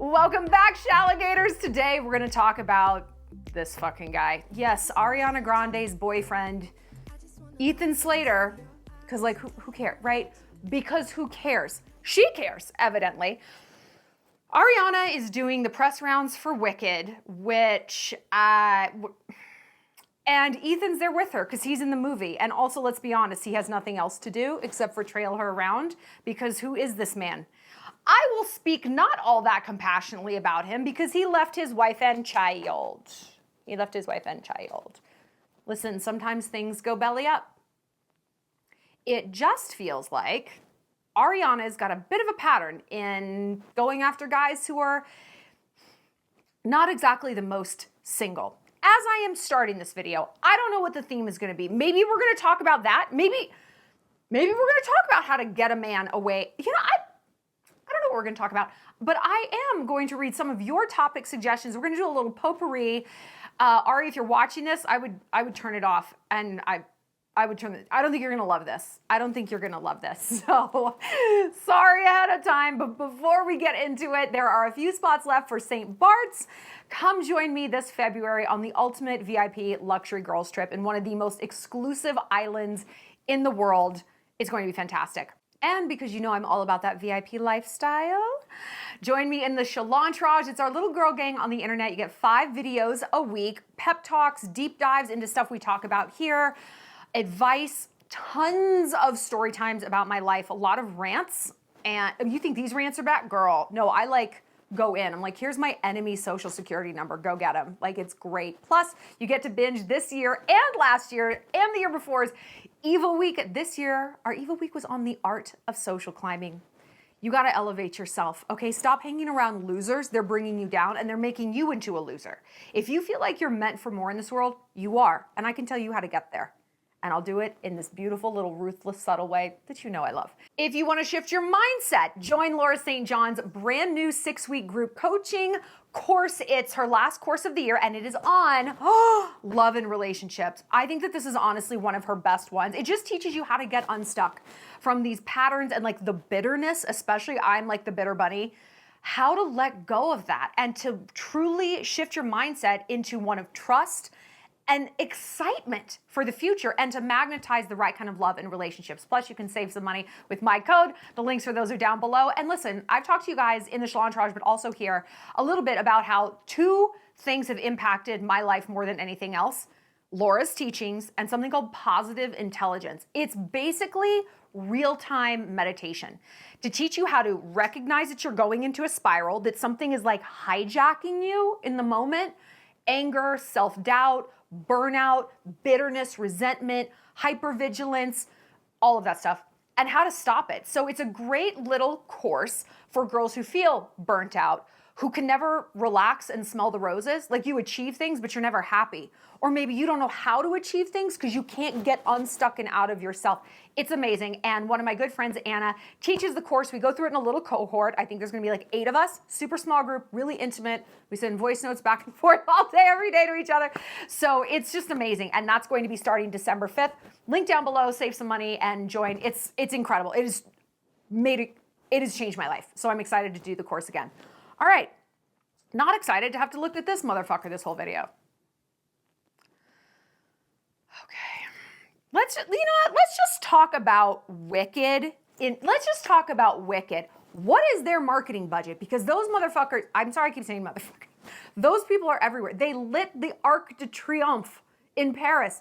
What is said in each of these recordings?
Welcome back, Shalligators. Today we're gonna talk about this fucking guy. Yes, Ariana Grande's boyfriend, Ethan Slater, because like who cares, right? Because who cares? She cares, evidently. Ariana is doing the press rounds for Wicked, which, and Ethan's there with her because he's in the movie. And also, let's be honest, he has nothing else to do except for trail her around because who is this man? I will speak not all that compassionately about him because he left his wife and child. Listen, sometimes things go belly up. It just feels like Ariana's got a bit of a pattern in going after guys who are not exactly the most single. As I am starting this video, I don't know what the theme is going to be. Maybe we're going to talk about that. Maybe we're going to talk about how to get a man away. You know, I don't know what we're going to talk about, but I am going to read some of your topic suggestions. We're going to do a little potpourri. Ari, if you're watching this, I would turn it off, and I would turn it. I don't think you're going to love this. So sorry ahead of time, but before we get into it, there are a few spots left for St. Bart's. Come join me this February on the ultimate VIP luxury girls trip in one of the most exclusive islands in the world. It's going to be fantastic. And because you know I'm all about that VIP lifestyle, join me in the Shallon. It's our little girl gang on the internet. You get 5 videos a week, pep talks, deep dives into stuff we talk about here, advice, tons of story times about my life, a lot of rants. And you think these rants are bad? Girl, no, I like go in. I'm like, here's my enemy's social security number. Go get him. Like, it's great. Plus, you get to binge this year and last year and the year before's Evil Week. This year, our Evil Week was on the art of social climbing. You got to elevate yourself, okay? Stop hanging around losers. They're bringing you down and they're making you into a loser. If you feel like you're meant for more in this world, you are. And I can tell you how to get there. And I'll do it in this beautiful little ruthless, subtle way that you know I love. If you want to shift your mindset, join Laura St. John's brand new 6-week group coaching course. It's her last course of the year, and it is on love and relationships. I think that this is honestly one of her best ones. It just teaches you how to get unstuck from these patterns and like the bitterness, especially I'm like the bitter bunny, how to let go of that and to truly shift your mindset into one of trust and excitement for the future and to magnetize the right kind of love and relationships. Plus, you can save some money with my code. The links for those are down below. And listen, I've talked to you guys in the Shallon, but also here a little bit about how 2 things have impacted my life more than anything else. Laura's teachings and something called positive intelligence. It's basically real-time meditation to teach you how to recognize that you're going into a spiral, that something is like hijacking you in the moment. Anger, self-doubt, burnout, bitterness, resentment, hypervigilance, all of that stuff, and how to stop it. So it's a great little course for girls who feel burnt out, who can never relax and smell the roses. Like, you achieve things, but you're never happy. Or maybe you don't know how to achieve things because you can't get unstuck and out of yourself. It's amazing. And one of my good friends, Anna, teaches the course. We go through it in a little cohort. I think there's gonna be like 8 of us, super small group, really intimate. We send voice notes back and forth all day, every day to each other. So it's just amazing. And that's going to be starting December 5th. Link down below, save some money and join. It's incredible. It has changed my life. So I'm excited to do the course again. All right, not excited to have to look at this motherfucker this whole video. Okay, let's just talk about Wicked. Let's just talk about Wicked. What is their marketing budget? Because those motherfuckers, I'm sorry I keep saying motherfucker, those people are everywhere. They lit the Arc de Triomphe in Paris,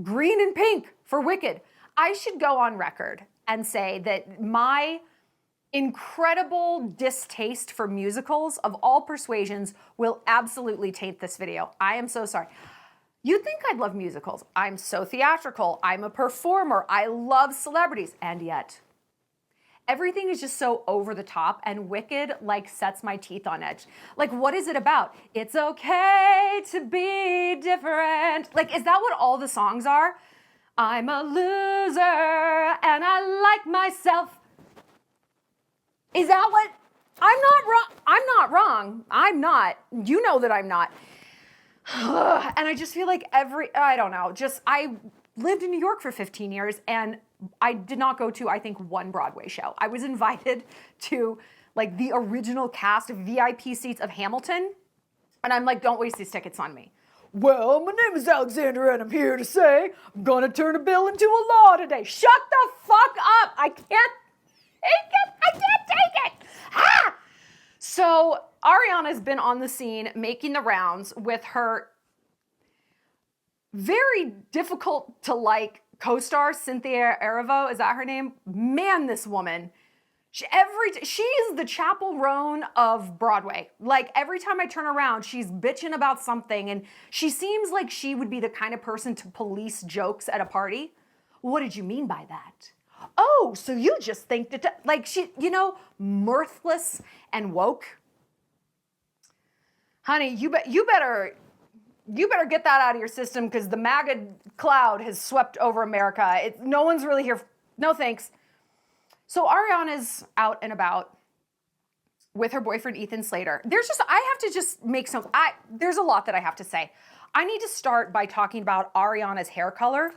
green and pink for Wicked. I should go on record and say that my incredible distaste for musicals of all persuasions will absolutely taint this video. I am so sorry. You'd think I'd love musicals. I'm so theatrical. I'm a performer. I love celebrities. And yet, everything is just so over the top, and Wicked like sets my teeth on edge. Like, what is it about? It's okay to be different. Like, is that what all the songs are? I'm a loser and I like myself. Is that what? I'm not wrong. I'm not wrong. I'm not. You know that I'm not. And I just feel like I don't know, I lived in New York for 15 years and I did not go to, I think, one Broadway show. I was invited to like the original cast of VIP seats of Hamilton. And I'm like, don't waste these tickets on me. Well, my name is Alexander and I'm here to say I'm gonna turn a bill into a law today. Shut the fuck up. I can't take it. I can't take it. Ah! So Ariana's been on the scene making the rounds with her very difficult to like co-star, Cynthia Erivo. Is that her name? Man, this woman. She is the Chapel Roan of Broadway. Like every time I turn around, she's bitching about something and she seems like she would be the kind of person to police jokes at a party. What did you mean by that? Oh, so you just think that, like she, mirthless and woke. Honey, you better get that out of your system because the MAGA cloud has swept over America. No one's really here. No thanks. So Ariana's out and about with her boyfriend, Ethan Slater. There's a lot that I have to say. I need to start by talking about Ariana's hair color.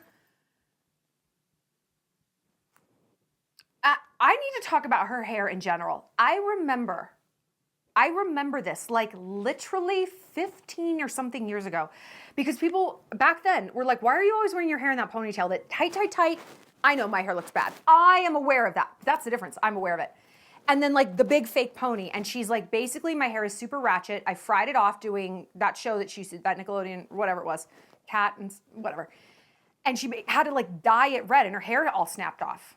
I need to talk about her hair in general. I remember this like literally 15 or something years ago because people back then were like, why are you always wearing your hair in that ponytail? That tight. I know my hair looks bad. I am aware of that. That's the difference. I'm aware of it. And then like the big fake pony. And she's like, basically my hair is super ratchet. I fried it off doing that show that she used to, that Nickelodeon, whatever it was, Cat and whatever. And she had to like dye it red and her hair all snapped off.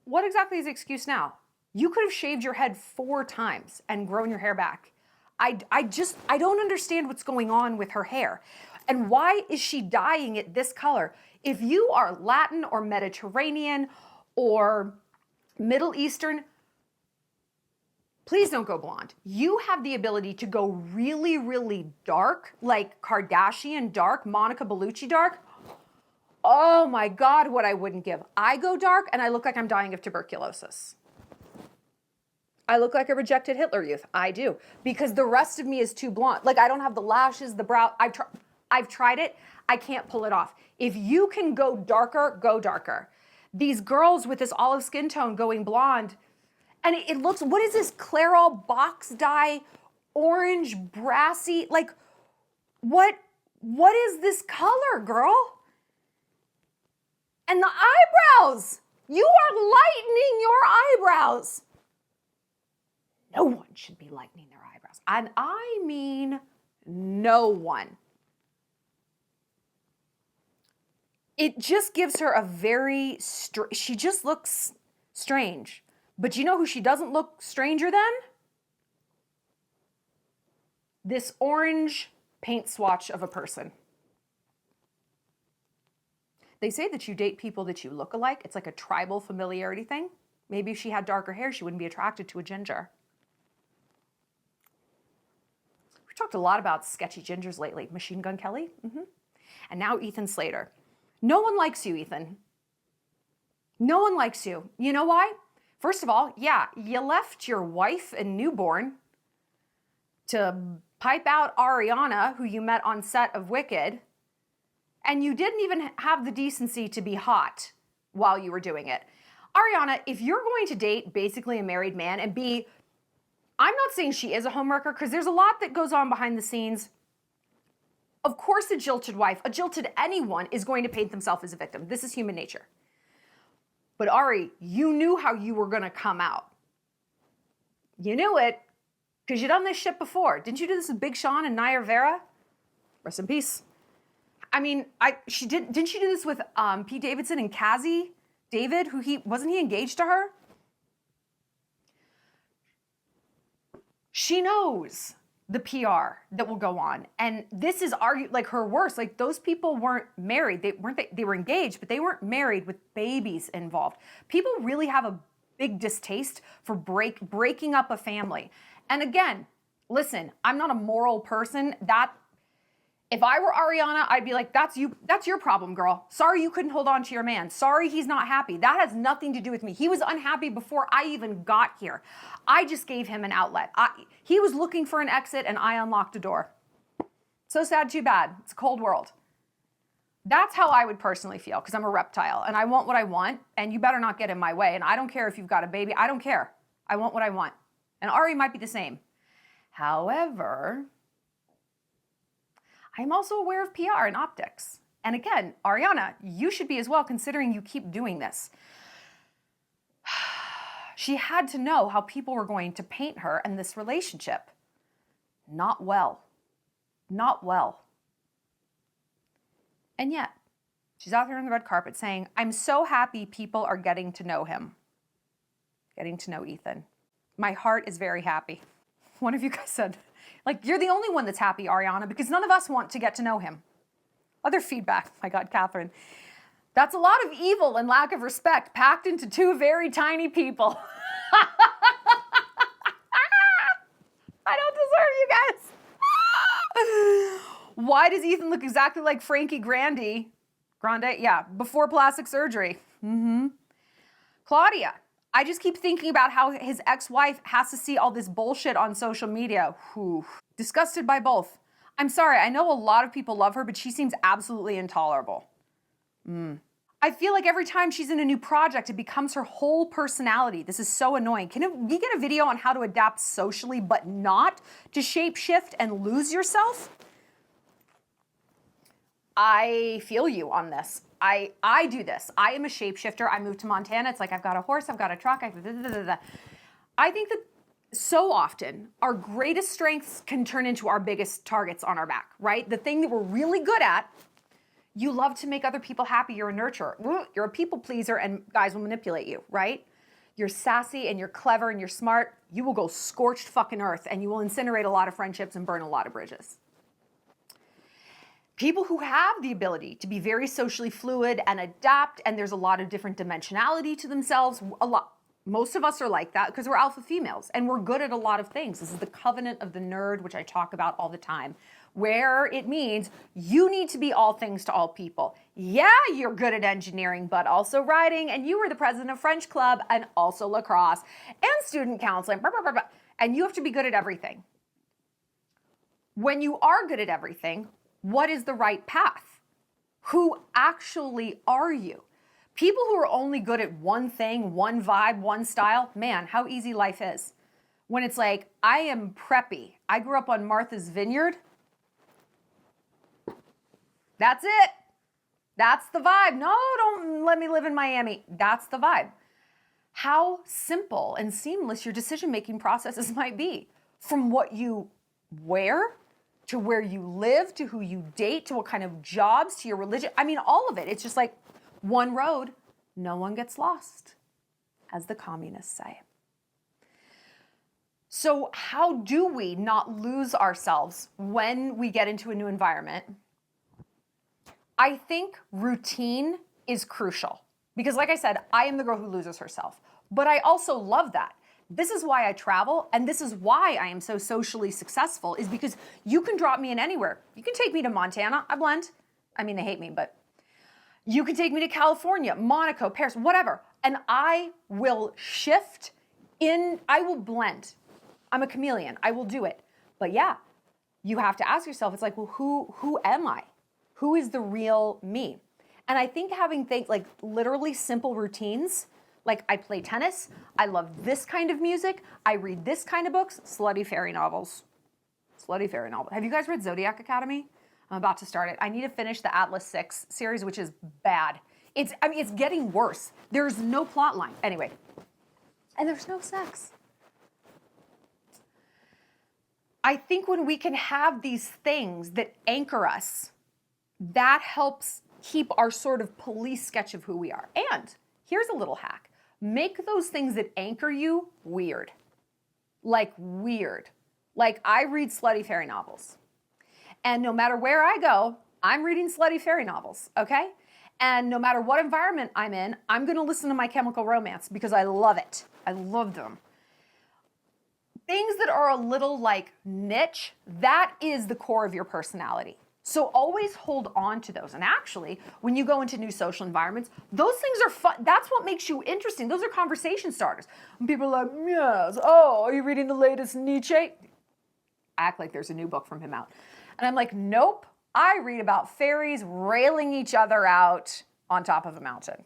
What exactly is the excuse now? You could have shaved your head 4 times and grown your hair back. I don't understand what's going on with her hair. And why is she dyeing it this color? If you are Latin or Mediterranean or Middle Eastern, please don't go blonde. You have the ability to go really, really dark, like Kardashian dark, Monica Bellucci dark. Oh my God, what I wouldn't give. I go dark and I look like I'm dying of tuberculosis. I look like a rejected Hitler Youth. I do. Because the rest of me is too blonde. Like I don't have the lashes, the brow. I've tried it. I can't pull it off. If you can go darker, go darker. These girls with this olive skin tone going blonde, and it looks, what is this Clairol box dye, orange, brassy, like, what is this color, girl? And the eyebrows, you are lightening your eyebrows. No one should be lightening their eyebrows. And I mean no one. It just gives her a very, she just looks strange. But you know who she doesn't look stranger than? This orange paint swatch of a person. They say that you date people that you look alike. It's like a tribal familiarity thing. Maybe if she had darker hair, she wouldn't be attracted to a ginger. We've talked a lot about sketchy gingers lately. Machine Gun Kelly, and now Ethan Slater. No one likes you, Ethan. No one likes you. You know why? First of all, yeah, you left your wife and newborn to pipe out Ariana, who you met on set of Wicked, and you didn't even have the decency to be hot while you were doing it. Ariana, if you're going to date basically a married man and be, I'm not saying she is a homewrecker because there's a lot that goes on behind the scenes. Of course, a jilted wife, a jilted anyone is going to paint themselves as a victim. This is human nature. But Ari, you knew how you were going to come out. You knew it because you've done this shit before. Didn't you do this with Big Sean and Naya Rivera? Rest in peace. I mean, didn't she do this with Pete Davidson and Cassie David, wasn't he engaged to her? She knows the PR that will go on. And this is like her worst. Like those people weren't married. They were engaged, but they weren't married with babies involved. People really have a big distaste for breaking up a family. And again, listen, I'm not a moral person. If I were Ariana, I'd be like, that's your problem, girl. Sorry you couldn't hold on to your man. Sorry he's not happy. That has nothing to do with me. He was unhappy before I even got here. I just gave him an outlet. He was looking for an exit and I unlocked a door. So sad, too bad. It's a cold world. That's how I would personally feel, because I'm a reptile and I want what I want, and you better not get in my way. And I don't care if you've got a baby. I don't care. I want what I want. And Ari might be the same. However, I'm also aware of PR and optics. And again, Ariana, you should be as well, considering you keep doing this. She had to know how people were going to paint her and this relationship. Not well. Not well. And yet, she's out there on the red carpet saying, I'm so happy people are getting to know him. Getting to know Ethan. My heart is very happy. One of you guys said, like, you're the only one that's happy, Ariana, because none of us want to get to know him. Other feedback. My God, Catherine. That's a lot of evil and lack of respect packed into two very tiny people. I don't deserve you guys. Why does Ethan look exactly like Frankie Grande? Grande, yeah, before plastic surgery. Claudia, I just keep thinking about how his ex-wife has to see all this bullshit on social media. Whew. Disgusted by both. I'm sorry, I know a lot of people love her, but she seems absolutely intolerable. I feel like every time she's in a new project, it becomes her whole personality. This is so annoying. Can we get a video on how to adapt socially, but not to shapeshift and lose yourself? I feel you on this. I do this. I am a shapeshifter. I moved to Montana. It's like I've got a horse, I've got a truck. I think that so often our greatest strengths can turn into our biggest targets on our back, right? The thing that we're really good at, you love to make other people happy. You're a nurturer. You're a people pleaser, and guys will manipulate you, right? You're sassy and you're clever and you're smart. You will go scorched fucking earth, and you will incinerate a lot of friendships and burn a lot of bridges. People who have the ability to be very socially fluid and adapt, and there's a lot of different dimensionality to themselves. Most of us are like that because we're alpha females and we're good at a lot of things. This is the covenant of the nerd, which I talk about all the time, where it means you need to be all things to all people. Yeah, you're good at engineering, but also writing, and you were the president of French Club, and also lacrosse, and student counseling, blah, blah, blah, blah. And you have to be good at everything. When you are good at everything, what is the right path? Who actually are you? People who are only good at one thing, one vibe, one style, man, how easy life is. When it's like, I am preppy. I grew up on Martha's Vineyard. That's it. That's the vibe. No, don't let me live in Miami. That's the vibe. How simple and seamless your decision-making processes might be. From what you wear, to where you live, to who you date, to what kind of jobs, to your religion. I mean, all of it. It's just like one road, no one gets lost, as the communists say. So how do we not lose ourselves when we get into a new environment? I think routine is crucial because, like I said, I am the girl who loses herself, but I also love that. This is why I travel, and this is why I am so socially successful, is because you can drop me in anywhere. You can take me to Montana, I blend. I mean, they hate me, but you can take me to California, Monaco, Paris, whatever, and I will shift in, I will blend. I'm a chameleon, I will do it. But yeah, you have to ask yourself, it's like, well, who am I? Who is the real me? And I think having things like literally simple routines, like I play tennis, I love this kind of music, I read this kind of books, slutty fairy novels. Slutty fairy novel. Have you guys read Zodiac Academy? I'm about to start it. I need to finish the Atlas 6 series, which is bad. It's getting worse. There's no plot line. Anyway, and there's no sex. I think when we can have these things that anchor us, that helps keep our sort of police sketch of who we are. And here's a little hack. Make those things that anchor you weird. Like weird. Like I read slutty fairy novels. And no matter where I go, I'm reading slutty fairy novels, okay? And no matter what environment I'm in, I'm gonna listen to My Chemical Romance because I love it. I love them. Things that are a little like niche, that is the core of your personality. So always hold on to those. And actually, when you go into new social environments, those things are fun. That's what makes you interesting. Those are conversation starters. When people are like, yes, oh, are you reading the latest Nietzsche? I act like there's a new book from him out. And I'm like, nope, I read about fairies railing each other out on top of a mountain.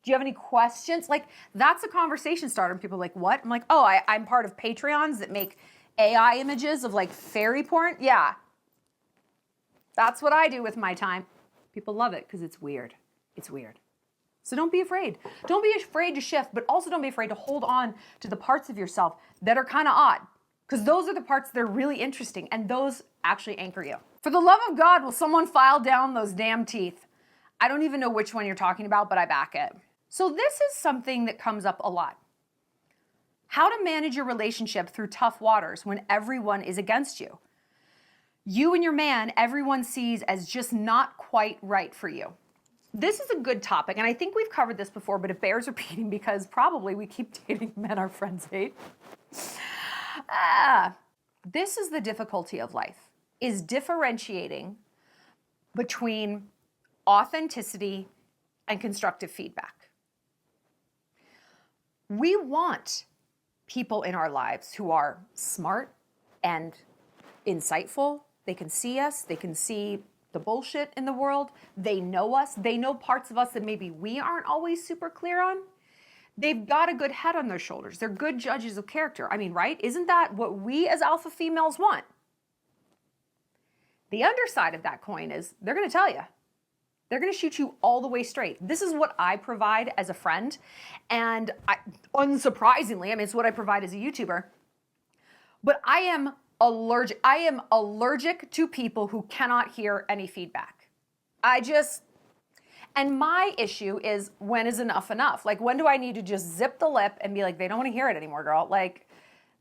Do you have any questions? Like, that's a conversation starter. And people are like, what? I'm like, oh, I'm part of Patreons that make AI images of like fairy porn. Yeah. That's what I do with my time. People love it because it's weird. It's weird. So don't be afraid. Don't be afraid to shift, but also don't be afraid to hold on to the parts of yourself that are kind of odd, because those are the parts that are really interesting, and those actually anchor you. For the love of God, will someone file down those damn teeth? I don't even know which one you're talking about, but I back it. So this is something that comes up a lot. How to manage your relationship through tough waters when everyone is against you. You and your man, everyone sees as just not quite right for you. This is a good topic, and I think we've covered this before, but it bears repeating because probably we keep dating men our friends hate. This is the difficulty of life, is differentiating between authenticity and constructive feedback. We want people in our lives who are smart and insightful. They can see us, they can see the bullshit in the world. They know us. They know parts of us that maybe we aren't always super clear on. They've got a good head on their shoulders. They're good judges of character. I mean, right? Isn't that what we as alpha females want? The underside of that coin is they're going to tell you. They're going to shoot you all the way straight. This is what I provide as a friend. And unsurprisingly, I mean, it's what I provide as a YouTuber. But I am allergic to people who cannot hear any feedback. And my issue is, when is enough enough? Like, when do I need to just zip the lip and be like, they don't want to hear it anymore, girl? Like,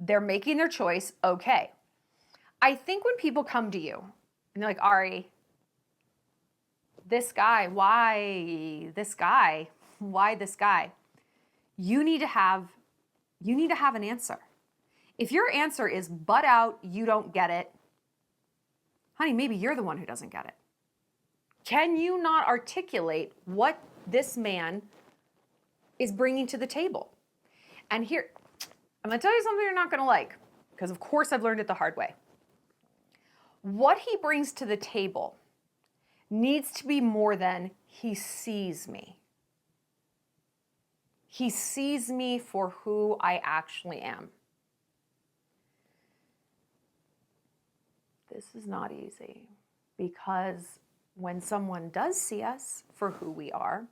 they're making their choice, okay. I think when people come to you and they're like, Ari, this guy, why this guy? Why this guy? You need to have an answer. If your answer is butt out, you don't get it, honey, maybe you're the one who doesn't get it. Can you not articulate what this man is bringing to the table? And here, I'm going to tell you something you're not going to like, because of course I've learned it the hard way. What he brings to the table needs to be more than he sees me. He sees me for who I actually am. This is not easy, because when someone does see us for who we are,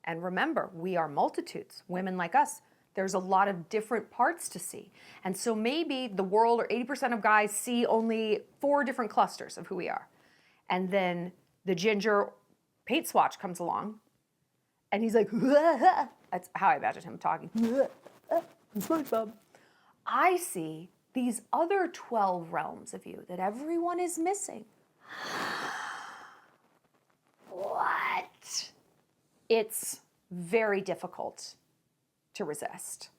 and remember, we are multitudes, women like us, there's a lot of different parts to see. And so maybe the world, or 80% of guys, see only 4 different clusters of who we are. And then the ginger paint swatch comes along, and he's like, that's how I imagine him talking. SpongeBob. I see these other 12 realms of you that everyone is missing. What? It's very difficult to resist.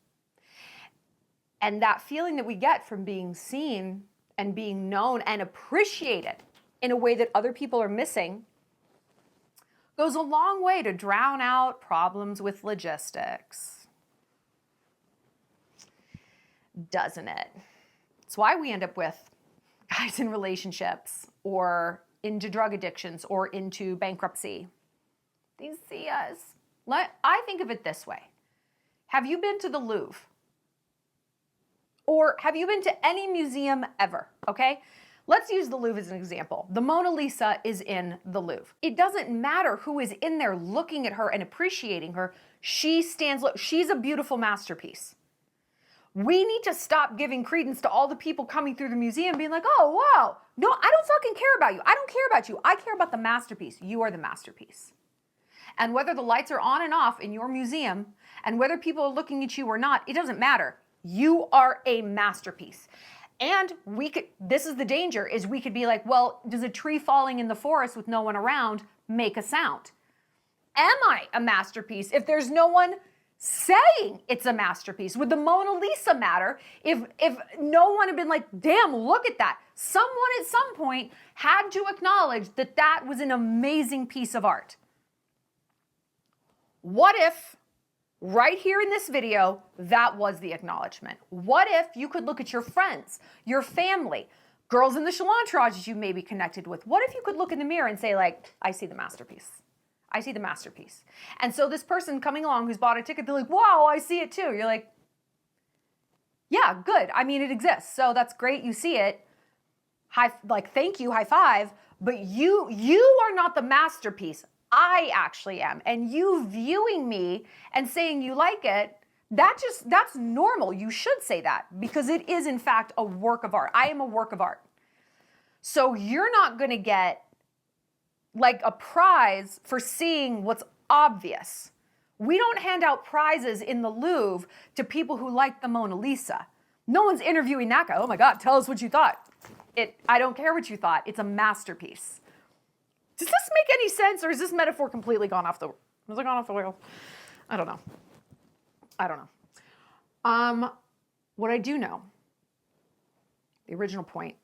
And that feeling that we get from being seen and being known and appreciated in a way that other people are missing goes a long way to drown out problems with logistics. Doesn't it? It's why we end up with guys in relationships or into drug addictions or into bankruptcy. They see us. I think of it this way. Have you been to the Louvre? Or have you been to any museum ever? Okay? Let's use the Louvre as an example. The Mona Lisa is in the Louvre. It doesn't matter who is in there looking at her and appreciating her. She's a beautiful masterpiece. We need to stop giving credence to all the people coming through the museum being like, oh, wow. No, I don't fucking care about you. I don't care about you. I care about the masterpiece. You are the masterpiece. And whether the lights are on and off in your museum, and whether people are looking at you or not, it doesn't matter. You are a masterpiece. And this is the danger, is we could be like, well, does a tree falling in the forest with no one around make a sound? Am I a masterpiece if there's no one saying it's a masterpiece? Would the Mona Lisa matter if no one had been like, damn, look at that? Someone at some point had to acknowledge that that was an amazing piece of art. What if right here in this video, that was the acknowledgement? What if you could look at your friends, your family, Girls in the Shallon you may be connected with. What if you could look in the mirror and say, like, I see the masterpiece. I see the masterpiece. And so this person coming along who's bought a ticket, they're like, wow, I see it too. You're like, yeah, good. I mean, it exists. So that's great. You see it. Thank you, high five. But you are not the masterpiece. I actually am. And you viewing me and saying you like it, that's normal. You should say that because it is in fact a work of art. I am a work of art. So you're not going to get like a prize for seeing what's obvious. We don't hand out prizes in the Louvre to people who like the Mona Lisa. No one's interviewing that guy. Oh my God, tell us what you thought. I don't care what you thought. It's a masterpiece. Does this make any sense, or is this metaphor completely gone off the rails? I don't know. What I do know, the original point,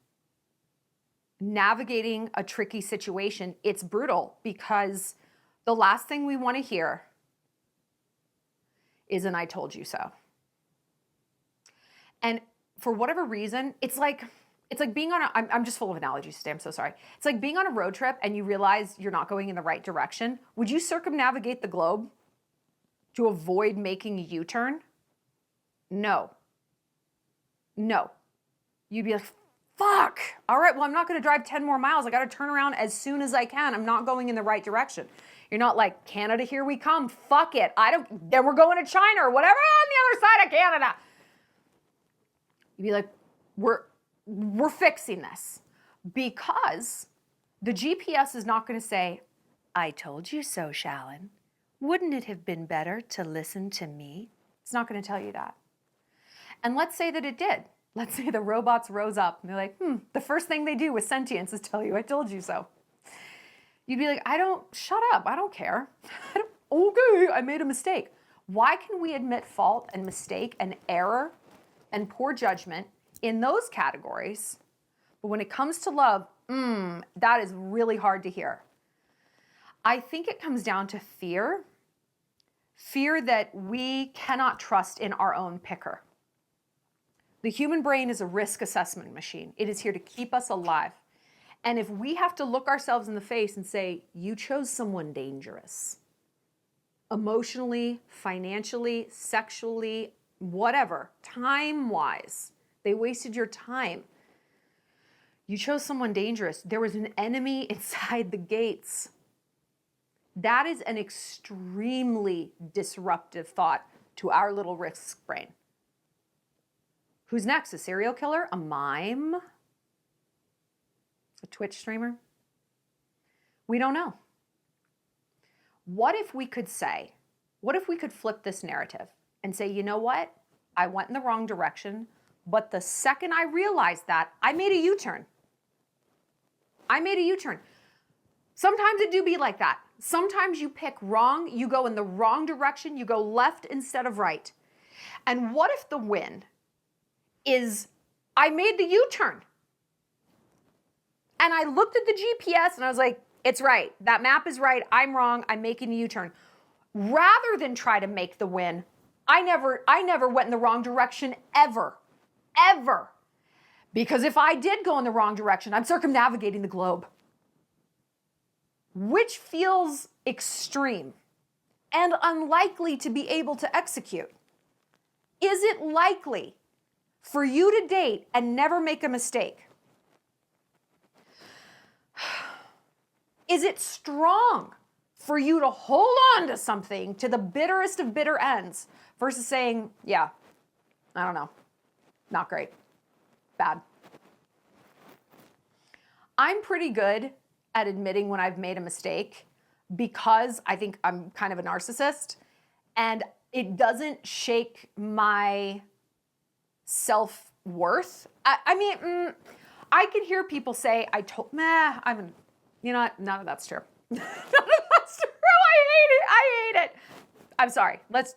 navigating a tricky situation, it's brutal because the last thing we want to hear is an I told you so. And for whatever reason, it's like being on I'm just full of analogies today, I'm so sorry. It's like being on a road trip and you realize you're not going in the right direction. Would you circumnavigate the globe to avoid making a U-turn? No. You'd be like, fuck. All right, well, I'm not going to drive 10 more miles. I got to turn around as soon as I can. I'm not going in the right direction. You're not like, Canada, here we come. Fuck it. Then we're going to China or whatever on the other side of Canada. You'd be like, we're fixing this because the GPS is not going to say, I told you so, Shallon. Wouldn't it have been better to listen to me? It's not going to tell you that. And let's say that it did. Let's say the robots rose up and they're like, the first thing they do with sentience is tell you, I told you so. You'd be like, shut up. I don't care. Okay, I made a mistake. Why can we admit fault and mistake and error and poor judgment in those categories? But when it comes to love, that is really hard to hear. I think it comes down to fear. Fear that we cannot trust in our own picker. The human brain is a risk assessment machine. It is here to keep us alive. And if we have to look ourselves in the face and say, you chose someone dangerous, emotionally, financially, sexually, whatever, time-wise, they wasted your time. You chose someone dangerous. There was an enemy inside the gates. That is an extremely disruptive thought to our little risk brain. Who's next? A serial killer? A mime? A Twitch streamer? We don't know. What if we could flip this narrative and say, you know what? I went in the wrong direction, but the second I realized that, I made a U-turn. Sometimes it do be like that. Sometimes you pick wrong, you go in the wrong direction, you go left instead of right. And what if the win is I made the U-turn? And I looked at the GPS and I was like, it's right. That map is right. I'm wrong. I'm making a U-turn. Rather than try to make the win, I never went in the wrong direction ever. Because if I did go in the wrong direction, I'm circumnavigating the globe. Which feels extreme and unlikely to be able to execute. Is it likely for you to date and never make a mistake? Is it strong for you to hold on to something to the bitterest of bitter ends versus saying, yeah, I don't know, not great, bad? I'm pretty good at admitting when I've made a mistake because I think I'm kind of a narcissist and it doesn't shake my self-worth. I mean, I can hear people say, none of that's true. None of that's true. I hate it. I'm sorry. Let's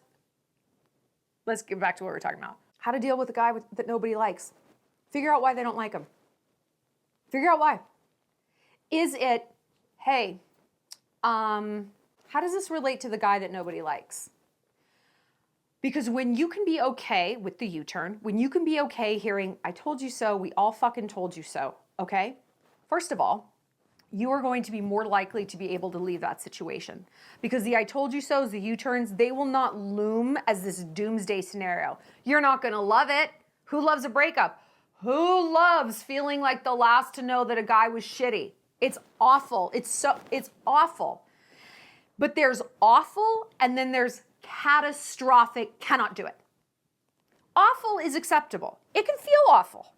get back to what we're talking about. How to deal with a guy that nobody likes. Figure out why they don't like him. Figure out why. Is it, hey, how does this relate to the guy that nobody likes? Because when you can be okay with the U-turn, when you can be okay hearing, I told you so, we all fucking told you so, okay? First of all, you are going to be more likely to be able to leave that situation. Because the I told you so's, the U-turns, they will not loom as this doomsday scenario. You're not gonna love it. Who loves a breakup? Who loves feeling like the last to know that a guy was shitty? It's awful. It's awful. But there's awful and then there's catastrophic, cannot do it. Awful is acceptable. It can feel awful.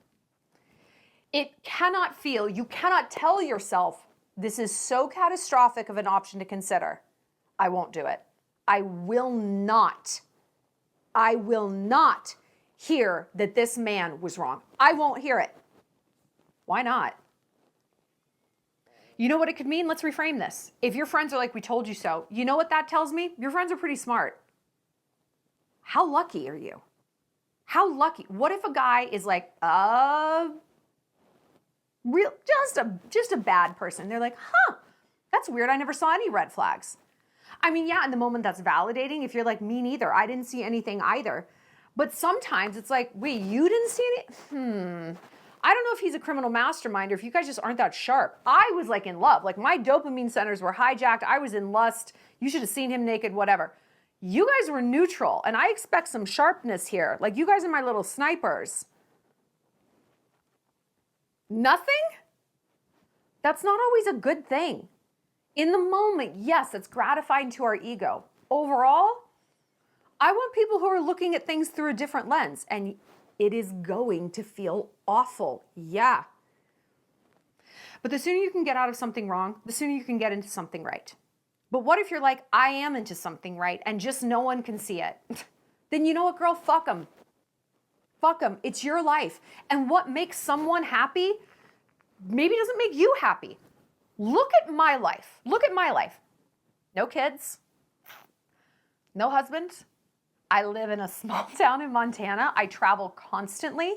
It cannot feel, you cannot tell yourself, this is so catastrophic of an option to consider. I won't do it. I will not hear that this man was wrong. I won't hear it. Why not? You know what it could mean? Let's reframe this. If your friends are like, we told you so, you know what that tells me? Your friends are pretty smart. How lucky are you? How lucky? What if a guy is like, just a bad person? They're like, that's weird. I never saw any red flags. I mean, yeah, in the moment that's validating. If you're like, me neither. I didn't see anything either. But sometimes it's like, wait, you didn't see any? I don't know if he's a criminal mastermind or if you guys just aren't that sharp. I was like in love. Like my dopamine centers were hijacked. I was in lust. You should have seen him naked, whatever. You guys were neutral. And I expect some sharpness here. Like you guys are my little snipers. Nothing? That's not always a good thing. In the moment, yes, it's gratifying to our ego. Overall, I want people who are looking at things through a different lens, and it is going to feel awful. Yeah. But the sooner you can get out of something wrong, the sooner you can get into something right. But what if you're like, I am into something right, and just no one can see it? Then you know what, girl? Fuck them. Fuck them. It's your life. And what makes someone happy maybe doesn't make you happy. Look at my life. Look at my life. No kids. No husband. I live in a small town in Montana. I travel constantly.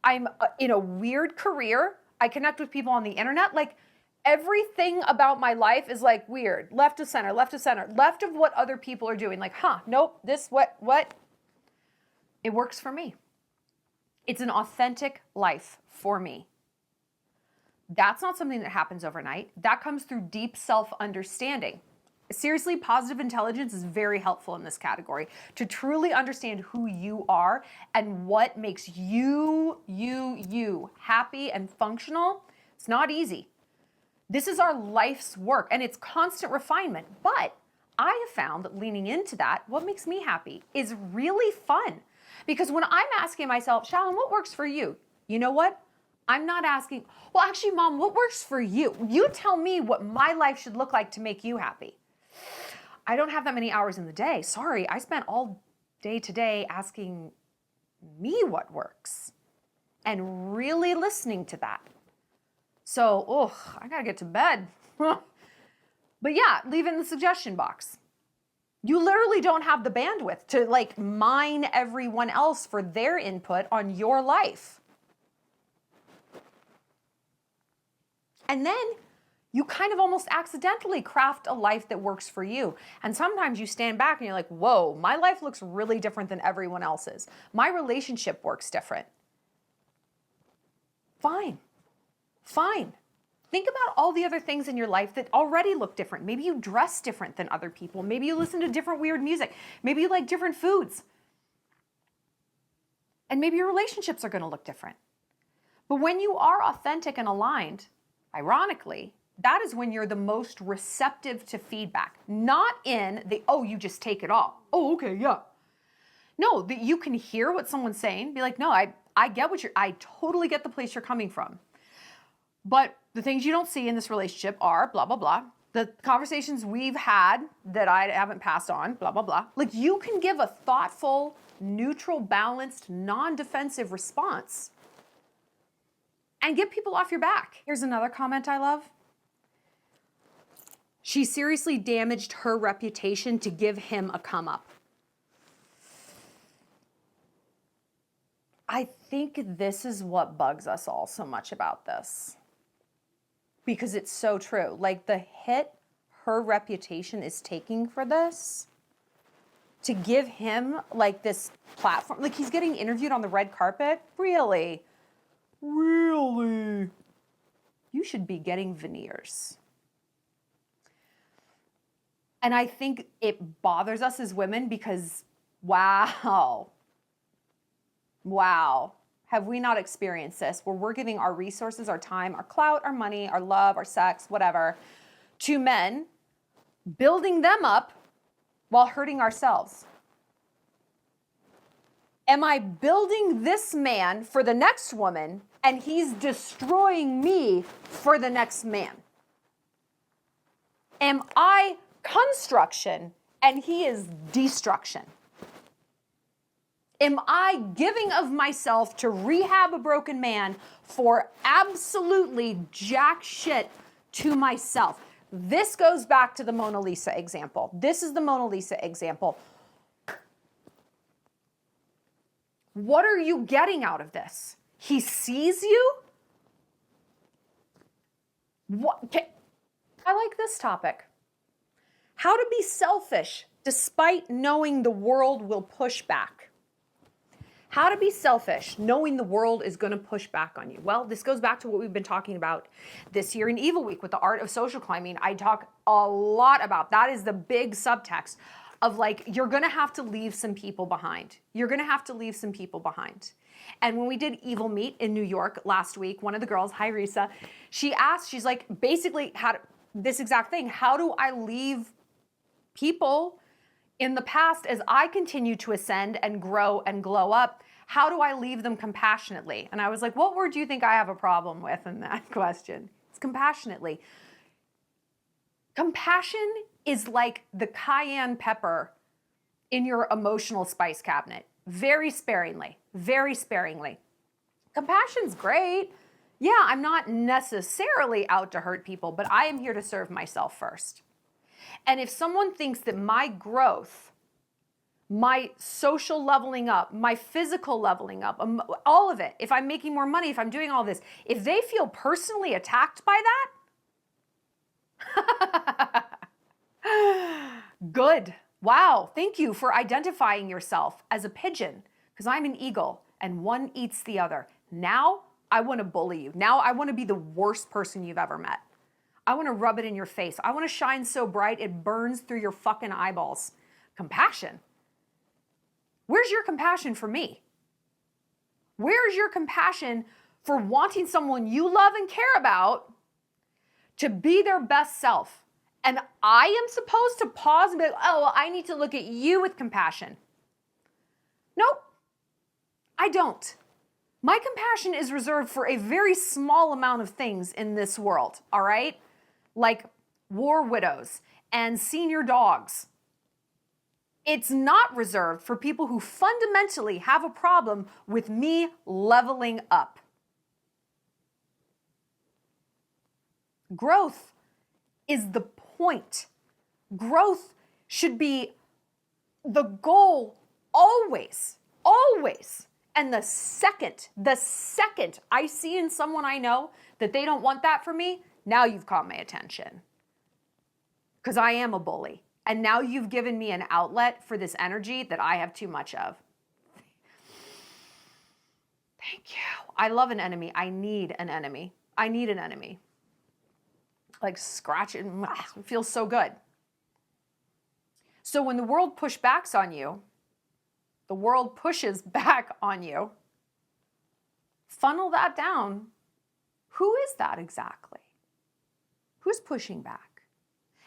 I'm in a weird career. I connect with people on the internet. Like everything about my life is like weird. Left of center, left of center, left of what other people are doing. Like, nope, this, what? It works for me. It's an authentic life for me. That's not something that happens overnight. That comes through deep self-understanding. Seriously, positive intelligence is very helpful in this category to truly understand who you are and what makes you happy and functional. It's not easy. This is our life's work and it's constant refinement. But I have found that leaning into that, what makes me happy, is really fun. Because when I'm asking myself, Shallon, what works for you? You know what? I'm not asking, well, actually, Mom, what works for you? You tell me what my life should look like to make you happy. I don't have that many hours in the day. Sorry, I spent all day today asking me what works and really listening to that. So, I gotta get to bed. But yeah, leave it in the suggestion box. You literally don't have the bandwidth to like mine everyone else for their input on your life. And then you kind of almost accidentally craft a life that works for you. And sometimes you stand back and you're like, whoa, my life looks really different than everyone else's. My relationship works different. Fine. Think about all the other things in your life that already look different. Maybe you dress different than other people. Maybe you listen to different weird music. Maybe you like different foods. And maybe your relationships are going to look different. But when you are authentic and aligned, ironically, that is when you're the most receptive to feedback. Not in the, you just take it all. Oh, okay, yeah. No, that you can hear what someone's saying, be like, no, I get I totally get the place you're coming from. But the things you don't see in this relationship are blah, blah, blah. The conversations we've had that I haven't passed on, blah, blah, blah. Like you can give a thoughtful, neutral, balanced, non-defensive response and get people off your back. Here's another comment I love. She seriously damaged her reputation to give him a come up. I think this is what bugs us all so much about this. Because it's so true. Like the hit her reputation is taking for this to give him like this platform. Like he's getting interviewed on the red carpet. Really? Really? You should be getting veneers. And I think it bothers us as women because, wow, have we not experienced this where we're giving our resources, our time, our clout, our money, our love, our sex, whatever, to men, building them up while hurting ourselves? Am I building this man for the next woman and he's destroying me for the next man? Am I construction and he is destruction? Am I giving of myself to rehab a broken man for absolutely jack shit to myself? This goes back to the Mona Lisa example. This is the Mona Lisa example. What are you getting out of this? He sees you? What? I like this topic. How to be selfish despite knowing the world will push back. How to be selfish knowing the world is going to push back on you. Well, this goes back to what we've been talking about this year in Evil Week with the art of social climbing. I talk a lot about that. Is the big subtext of like, you're going to have to leave some people behind. You're going to have to leave some people behind. And when we did Evil Meet in New York last week, one of the girls, hi Risa, she asked, she's like, basically, this exact thing. How do I leave people in the past as I continue to ascend and grow and glow up? How do I leave them compassionately? And I was like, what word do you think I have a problem with in that question? It's compassionately. Compassion is like the cayenne pepper in your emotional spice cabinet. Very sparingly, very sparingly. Compassion's great. Yeah, I'm not necessarily out to hurt people, but I am here to serve myself first. And if someone thinks that my growth, my social leveling up, my physical leveling up, all of it, if I'm making more money, if I'm doing all this, if they feel personally attacked by that, good. Wow, thank you for identifying yourself as a pigeon, because I'm an eagle and one eats the other. Now I want to bully you. Now I want to be the worst person you've ever met. I want to rub it in your face. I want to shine so bright it burns through your fucking eyeballs. Compassion. Where's your compassion for me? Where's your compassion for wanting someone you love and care about to be their best self? And I am supposed to pause and be like, oh, well, I need to look at you with compassion. Nope, I don't. My compassion is reserved for a very small amount of things in this world, all right? Like war widows and senior dogs. It's not reserved for people who fundamentally have a problem with me leveling up. Growth is the point. Growth should be the goal always, always. And the second I see in someone I know that they don't want that for me, now you've caught my attention. Because I am a bully. And now you've given me an outlet for this energy that I have too much of. Thank you. I love an enemy. I need an enemy. I need an enemy. Like scratch it, it feels so good. So when the world pushes back on you, funnel that down. Who is that exactly? Who's pushing back?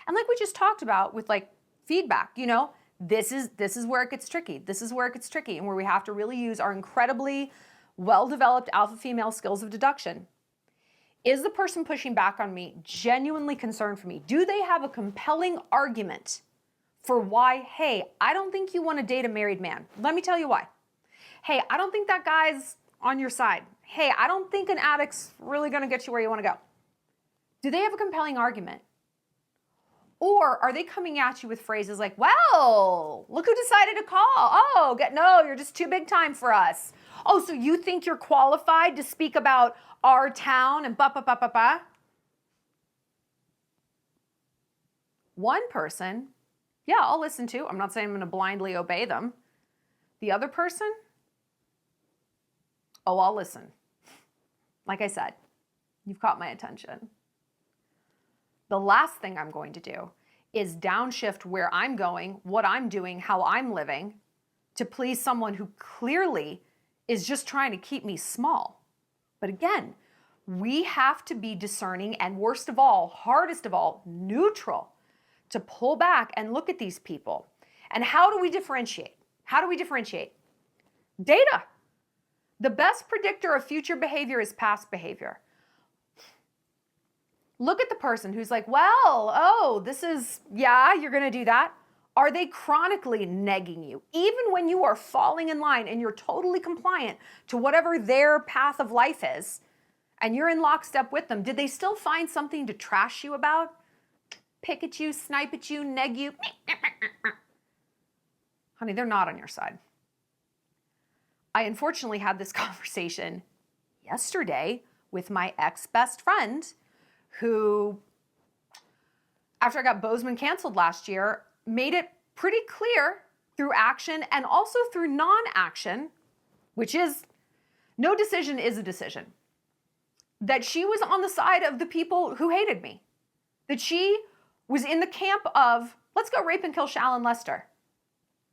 And like we just talked about with like feedback, you know, this is where it gets tricky. This is where it gets tricky and where we have to really use our incredibly well-developed alpha female skills of deduction. Is the person pushing back on me genuinely concerned for me? Do they have a compelling argument for why, hey, I don't think you want to date a married man? Let me tell you why. Hey, I don't think that guy's on your side. Hey, I don't think an addict's really going to get you where you want to go. Do they have a compelling argument? Or are they coming at you with phrases like, well, look who decided to call. Oh, no, you're just too big time for us. Oh, so you think you're qualified to speak about our town and ba. One person Yeah, I'll listen to. I'm not saying I'm going to blindly obey them. The other person, oh, I'll listen. Like I said, you've caught my attention. The last thing I'm going to do is downshift where I'm going, what I'm doing, how I'm living, to please someone who clearly is just trying to keep me small. But again, we have to be discerning and, worst of all, hardest of all, neutral, to pull back and look at these people. And how do we differentiate? How do we differentiate? Data. The best predictor of future behavior is past behavior. Look at the person who's like, well, oh, this is, yeah, you're going to do that. Are they chronically negging you? Even when you are falling in line and you're totally compliant to whatever their path of life is, and you're in lockstep with them, did they still find something to trash you about? Pick at you, snipe at you, neg you? Honey, they're not on your side. I unfortunately had this conversation yesterday with my ex-best friend who, after I got Bozeman canceled last year, made it pretty clear through action and also through non-action, which is, no decision is a decision, that she was on the side of the people who hated me, that she was in the camp of, let's go rape and kill Shallon Lester.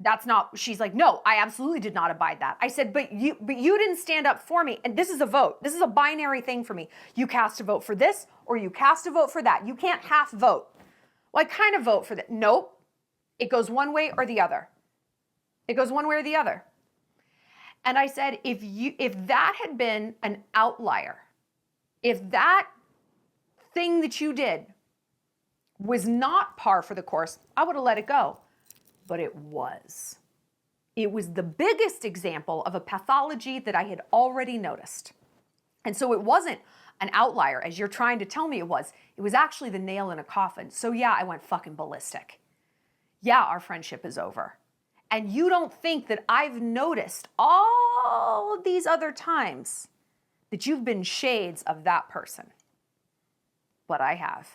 That's not, she's like, no, I absolutely did not abide that. I said, but you didn't stand up for me. And this is a vote. This is a binary thing for me. You cast a vote for this or you cast a vote for that. You can't half vote. Well, I kind of vote for that. Nope. It goes one way or the other. It goes one way or the other. And I said, if that had been an outlier, if that thing that you did was not par for the course, I would have let it go. But it was. It was the biggest example of a pathology that I had already noticed. And so it wasn't an outlier, as you're trying to tell me it was. It was actually the nail in a coffin. So yeah, I went fucking ballistic. Yeah, our friendship is over. And you don't think that I've noticed all of these other times that you've been shades of that person. But I have.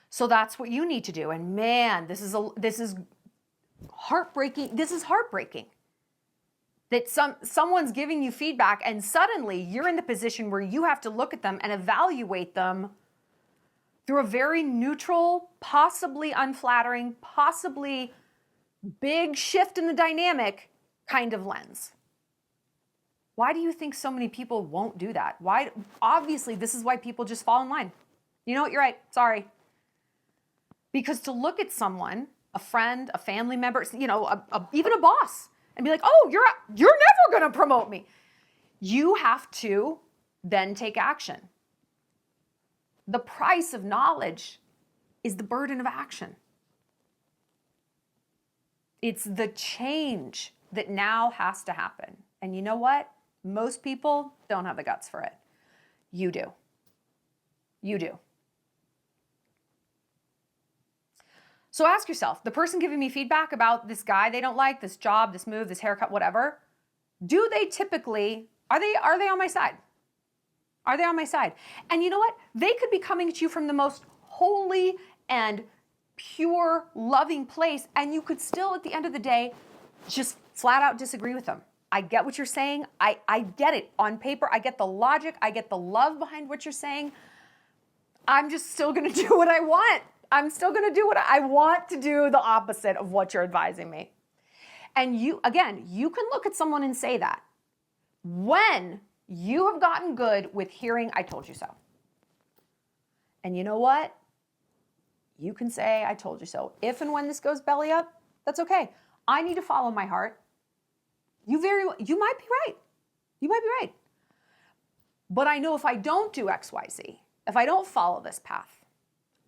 So that's what you need to do. And man, this is heartbreaking. This is heartbreaking. That someone's giving you feedback and suddenly you're in the position where you have to look at them and evaluate them through a very neutral, possibly unflattering, possibly big shift in the dynamic kind of lens. Why do you think so many people won't do that? Why? Obviously, this is why people just fall in line. You know what? You're right. Sorry. Because to look at someone, a friend, a family member, you know, even a boss, and be like, oh, you're never going to promote me. You have to then take action. The price of knowledge is the burden of action. It's the change that now has to happen. And you know what? Most people don't have the guts for it. You do. You do. So ask yourself, the person giving me feedback about this guy they don't like, this job, this move, this haircut, whatever, do they typically, are they on my side? Are they on my side? And you know what? They could be coming at you from the most holy and pure, loving place, and you could still, at the end of the day, just flat out disagree with them. I get what you're saying. I get it on paper. I get the logic. I get the love behind what you're saying. I'm just still going to do what I want. I'm still going to do what I want to do, the opposite of what you're advising me. And you can look at someone and say that when you have gotten good with hearing, I told you so. And you know what? You can say, I told you so. If and when this goes belly up, that's okay. I need to follow my heart. You might be right. You might be right. But I know if I don't do X, Y, Z, if I don't follow this path,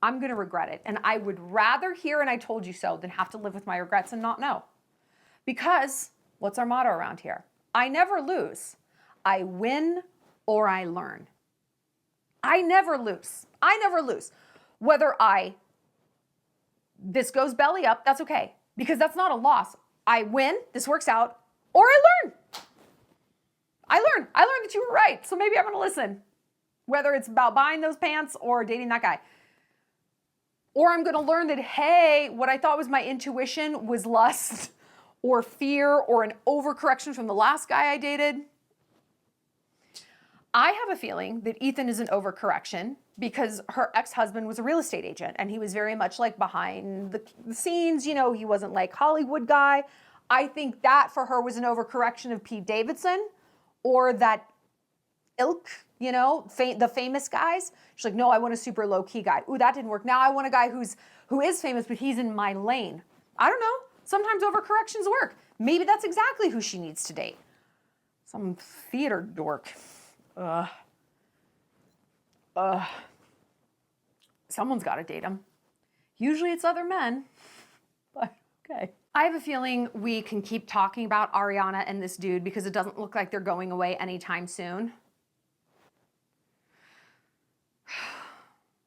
I'm going to regret it. And I would rather hear and I told you so than have to live with my regrets and not know. Because what's our motto around here? I never lose. I win or I learn. I never lose. I never lose. Whether this goes belly up, that's okay. Because that's not a loss. I win, this works out, or I learn. I learned that you were right. So maybe I'm going to listen. Whether it's about buying those pants or dating that guy. Or I'm gonna learn that, hey, what I thought was my intuition was lust or fear or an overcorrection from the last guy I dated. I have a feeling that Ethan is an overcorrection because her ex-husband was a real estate agent and he was very much like behind the scenes, you know, he wasn't like Hollywood guy. I think that for her was an overcorrection of Pete Davidson or that ilk, you know, the famous guys. She's like, no, I want a super low-key guy. Ooh, that didn't work. Now I want a guy who is famous, but he's in my lane. I don't know. Sometimes overcorrections work. Maybe that's exactly who she needs to date. Some theater dork. Someone's got to date him. Usually it's other men, but okay. I have a feeling we can keep talking about Ariana and this dude because it doesn't look like they're going away anytime soon.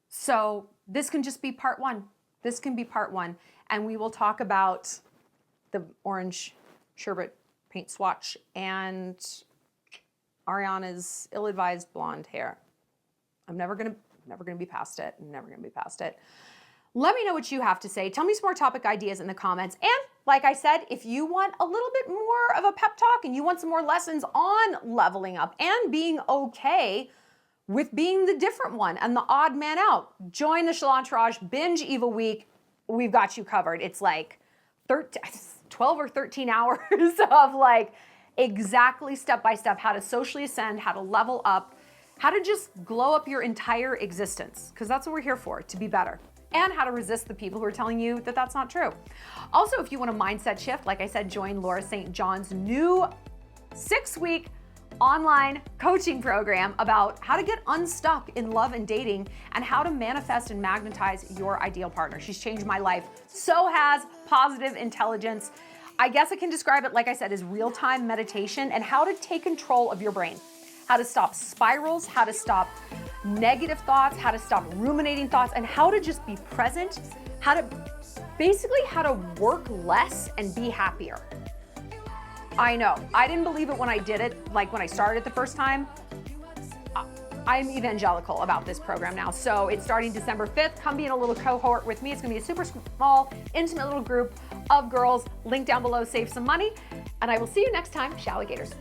So this can just be part one. This can be part one. And we will talk about the orange sherbet paint swatch and Ariana's ill-advised blonde hair. I'm never gonna be past it. I'm never gonna be past it. Let me know what you have to say. Tell me some more topic ideas in the comments. And like I said, if you want a little bit more of a pep talk and you want some more lessons on leveling up and being okay with being the different one and the odd man out, join the Shallon Binge Evil Week. We've got you covered. It's like 12 or 13 hours of like exactly step-by-step how to socially ascend, how to level up, how to just glow up your entire existence, because that's what we're here for, to be better, and how to resist the people who are telling you that that's not true. Also, if you want a mindset shift, like I said, join Laura St. John's new 6-week online coaching program about how to get unstuck in love and dating and how to manifest and magnetize your ideal partner. She's changed my life. So has Positive Intelligence. I guess I can describe it, like I said, as real-time meditation and how to take control of your brain, how to stop spirals, how to stop negative thoughts, how to stop ruminating thoughts, and how to just be present, how to work less and be happier. I know, I didn't believe it when I did it, like when I started it the first time. I'm evangelical about this program now. So it's starting December 5th. Come be in a little cohort with me. It's gonna be a super small, intimate little group of girls. Link down below, save some money. And I will see you next time, Shalligators.